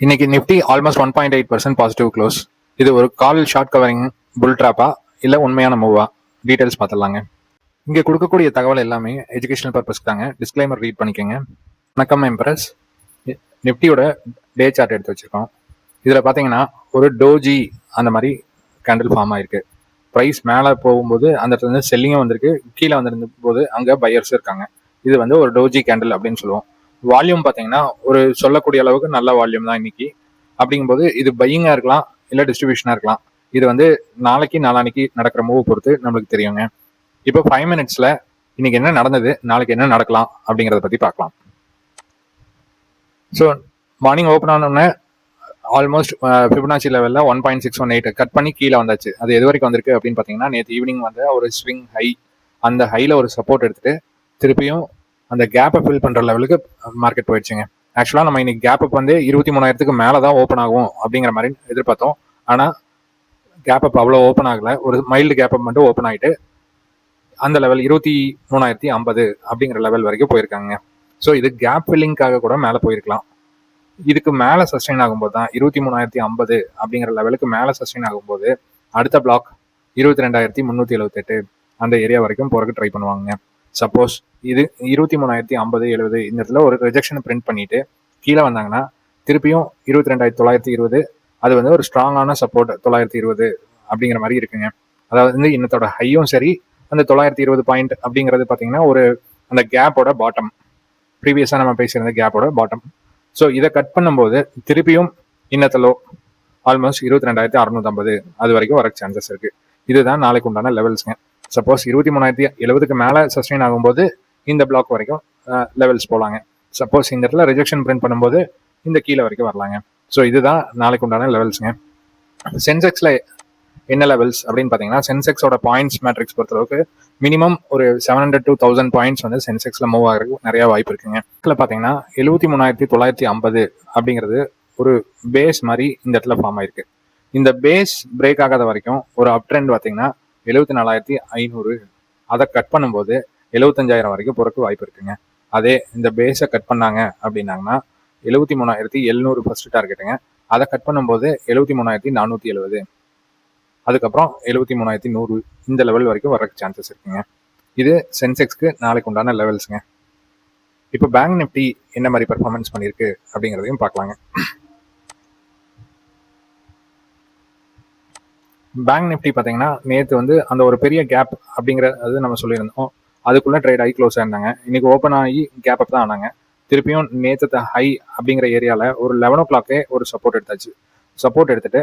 இன்னைக்கு Nifty almost 1.8% positive close. இது ஒரு கால் ஷார்ட் கவரிங் புல் ட்ராப்பா இல்லை உண்மையான மூவா? டீட்டெயில்ஸ் பார்த்துடலாங்க. இங்கே கொடுக்கக்கூடிய தகவல் எல்லாமே எஜுகேஷனல் பர்பஸ்க்கு தாங்க. டிஸ்க்ளைமர் ரீட் பண்ணிக்கோங்க. வணக்கம் எம்ப்ரஸ். நிஃப்டியோட டே சார்ட் எடுத்து வச்சுருக்கோம். இதில் பார்த்தீங்கன்னா ஒரு டோஜி அந்த மாதிரி கேண்டில் ஃபார்ம் ஆயிருக்கு. ப்ரைஸ் மேலே போகும்போது அந்த இடத்துல இருந்து செல்லிங்கும் வந்திருக்கு, கீழே வந்திருந்த போது அங்கே பையர்ஸ் இருக்காங்க. இது வந்து ஒரு டோஜி கேண்டில் அப்படின்னு சொல்லுவோம். வால்யூம் பார்த்தீங்கன்னா ஒரு சொல்லக்கூடிய அளவுக்கு நல்ல வால்யூம் தான் இன்னைக்கு. அப்படிங்கும்போது இது பையிங்காக இருக்கலாம், இல்லை டிஸ்ட்ரிபியூஷனாக இருக்கலாம். இது வந்து நாளைக்கு நாளானிக்கு நடக்கிற மூவ் பொறுத்து நம்மளுக்கு தெரியுங்க. இப்போ 5 மினிட்ஸில் இன்னைக்கு என்ன நடந்தது, நாளைக்கு என்ன நடக்கலாம் அப்படிங்கிறத பற்றி பார்க்கலாம். ஸோ மார்னிங் ஓப்பன் ஆனோடனே ஆல்மோஸ்ட் ஃபிபனாச்சி லெவலில் 1.618 கட் பண்ணி கீழே வந்தாச்சு. அது எது வரைக்கும் வந்திருக்கு அப்படின்னு பார்த்தீங்கன்னா, நேற்று ஈவினிங் வந்து ஒரு ஸ்விங் ஹை, அந்த ஹையில் ஒரு சப்போர்ட் எடுத்துட்டு திருப்பியும் அந்த கேப்பை ஃபில் பண்ணுற லெவலுக்கு மார்க்கெட் போயிடுச்சுங்க. ஆக்சுவலாக நம்ம இன்னைக்கு கேப் அப் வந்து 23,000க்கு மேலே தான் ஓப்பன் ஆகும் அப்படிங்கிற மாதிரி எதிர்பார்த்தோம். ஆனால் கேப் அப் அவ்வளோ ஓப்பன் ஆகலை. ஒரு மைல்டு கேப் அப் மட்டும் ஓப்பன் ஆகிட்டு அந்த லெவல் 23,050 அப்படிங்கிற லெவல் வரைக்கும் போயிருக்காங்க. ஸோ இது கேப் ஃபில்லிங்காக கூட மேலே போயிருக்கலாம். இதுக்கு மேலே சஸ்டெயின் ஆகும்போது தான் 23,050 அப்படிங்கிற லெவலுக்கு மேலே சஸ்டெயின் ஆகும்போது அடுத்த பிளாக் 22,378 அந்த ஏரியா வரைக்கும் போகிறதுக்கு ட்ரை பண்ணுவாங்க. சப்போஸ் இது 23,050 70 இந்த இடத்துல ஒரு ரிஜெக்ஷன் பிரிண்ட் பண்ணிட்டு கீழே வந்தாங்கன்னா திருப்பியும் 22,920 அது வந்து ஒரு ஸ்ட்ராங்கான சப்போர்ட் 920 அப்படிங்கிற மாதிரி இருக்குங்க. அதாவது வந்து இன்னத்தோட ஹையும் சரி, அந்த 920 பாயிண்ட் அப்படிங்கிறது பார்த்தீங்கன்னா ஒரு அந்த கேப்போட பாட்டம், ப்ரீவியஸாக நம்ம பேசியிருந்த கேப்போட பாட்டம். ஸோ இதை கட் பண்ணும்போது திருப்பியும் இன்னத்தலோ ஆல்மோஸ்ட் 22,650 அது வரைக்கும் வர சான்சஸ் இருக்கு. இதுதான் நாளைக்கு உண்டான லெவல்ஸுங்க. சப்போஸ் 23,070க்கு மேலே சஸ்டெயின் ஆகும்போது இந்த பிளாக் வரைக்கும் லெவல்ஸ் போகலாங்க. சப்போஸ் இந்த இடத்துல ரிஜெக்ஷன் பிரிண்ட் பண்ணும்போது இந்த கீழே வரைக்கும் வரலாங்க. ஸோ இதுதான் நாளைக்கு உண்டான லெவல்ஸுங்க. சென்செக்ஸில் என்ன லெவல்ஸ் அப்படின்னு பார்த்தீங்கன்னா, சென்செக்ஸோட பாயிண்ட்ஸ் மேட்ரிக்ஸ் பொறுத்தளவுக்கு மினிமம் ஒரு 700 to 1000 பாயிண்ட்ஸ் வந்து சென்செக்ஸில் மூவ் ஆகிறதுக்கு நிறைய வாய்ப்பு இருக்குங்க. இதில் பார்த்தீங்கன்னா 73,950 அப்படிங்கிறது ஒரு பேஸ் மாதிரி இந்த இடத்துல ஃபார்ம் ஆயிருக்கு. இந்த பேஸ் பிரேக் ஆகாத வரைக்கும் ஒரு அப் ட்ரெண்ட் பார்த்தீங்கன்னா 74,500 அதை கட் பண்ணும்போது 75,000 வரைக்கும் போறதுக்கு வாய்ப்பு இருக்குங்க. அதே இந்த பேஸை கட் பண்ணாங்க அப்படின்னாங்கன்னா 73,700 ஃபர்ஸ்ட் டார்கெட்டுங்க. அதை கட் பண்ணும்போது 73,470, அதுக்கப்புறம் 73,100 இந்த லெவல் வரைக்கும் வர்றதுக்கு சான்சஸ் இருக்குங்க. இது சென்செக்ஸ்க்கு நாளைக்கு உண்டான லெவல்ஸுங்க. இப்போ பேங்க் நிஃப்டி என்ன மாதிரி பெர்ஃபார்மன்ஸ் பண்ணியிருக்கு அப்படிங்கிறதையும் பார்க்கலாங்க. பேங்க் நிஃப்டி பார்த்தீங்கன்னா நேற்று வந்து அந்த ஒரு பெரிய கேப் அப்படிங்கிறது நம்ம சொல்லியிருந்தோம். அதுக்குள்ளே ட்ரேட் ஆகி க்ளோஸ் ஆயிருந்தாங்க. இன்னைக்கு ஓப்பன் ஆகி கேப் அப் தான் ஆனாங்க. திருப்பியும் நேற்று ஹை அப்படிங்கிற ஏரியாவில் ஒரு 11 o'clock ஒரு சப்போர்ட் எடுத்தாச்சு. சப்போர்ட் எடுத்துட்டு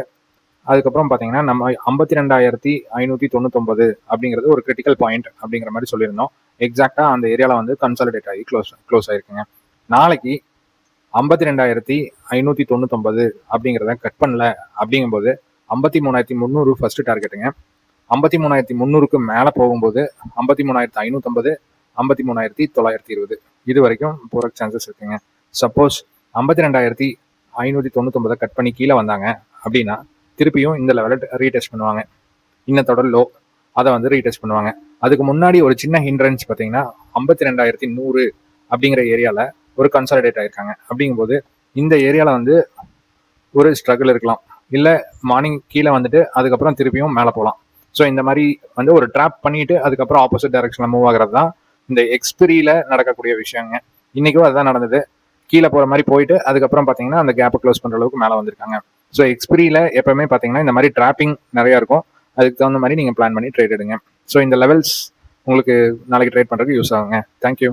அதுக்கப்புறம் பார்த்தீங்கன்னா நம்ம 52,599 அப்படிங்கிறது ஒரு கிரிட்டிக்கல் பாயிண்ட் அப்படிங்கிற மாதிரி சொல்லியிருந்தோம். எக்ஸாக்டாக அந்த ஏரியாவில் வந்து கன்சாலிடேட் ஆகி க்ளோஸ் ஆயிருக்குங்க. நாளைக்கு 52,599 அப்படிங்கிறத கட் பண்ணல அப்படிங்கும்போது 53,300 ஃபர்ஸ்ட் டார்கெட்டுங்க. 53,300க்கு மேலே போகும்போது 53,550, 53,920 இது வரைக்கும் போகிற சான்சஸ் இருக்குங்க. சப்போஸ் 52,599 கட் பண்ணி கீழே வந்தாங்க அப்படின்னா திருப்பியும் இந்த லெவலில் ரீடெஸ்ட் பண்ணுவாங்க. இன்னத்தோட லோ அதை வந்து ரீடெஸ்ட் பண்ணுவாங்க. அதுக்கு முன்னாடி ஒரு சின்ன ஹிண்ட்ரன்ஸ் பார்த்தீங்கன்னா 52,100 அப்படிங்கிற ஏரியாவில் ஒரு கன்சாலிடேட் ஆயிருக்காங்க. அப்படிங்கும்போது இந்த ஏரியாவில் வந்து ஒரு ஸ்ட்ரகிள் இருக்கலாம், இல்லை மார்னிங் கீழே வந்துட்டு அதுக்கப்புறம் திருப்பியும் மேலே போகலாம். ஸோ இந்த மாதிரி வந்து ஒரு ட்ராப் பண்ணிட்டு அதுக்கப்புறம் ஆப்போசிட் டைரக்ஷனில் மூவ் ஆகிறது தான் இந்த எக்ஸ்பிரியில் நடக்கக்கூடிய விஷயங்க. இன்றைக்கும் அதுதான் நடந்தது. கீழே போகிற மாதிரி போயிட்டு அதுக்கப்புறம் பார்த்தீங்கன்னா அந்த கேப்பை க்ளோஸ் பண்ணுற அளவுக்கு மேலே வந்திருக்காங்க. ஸோ எக்ஸ்பிரியில் எப்பவுமே பார்த்தீங்கன்னா இந்த மாதிரி ட்ராப்பிங் நிறையா இருக்கும். அதுக்கு தகுந்த மாதிரி நீங்கள் பிளான் பண்ணி ட்ரேட் எடுங்க. ஸோ இந்த லெவல்ஸ் உங்களுக்கு நாளைக்கு ட்ரேட் பண்ணுறதுக்கு யூஸ் ஆகுங்க. தேங்க்யூ.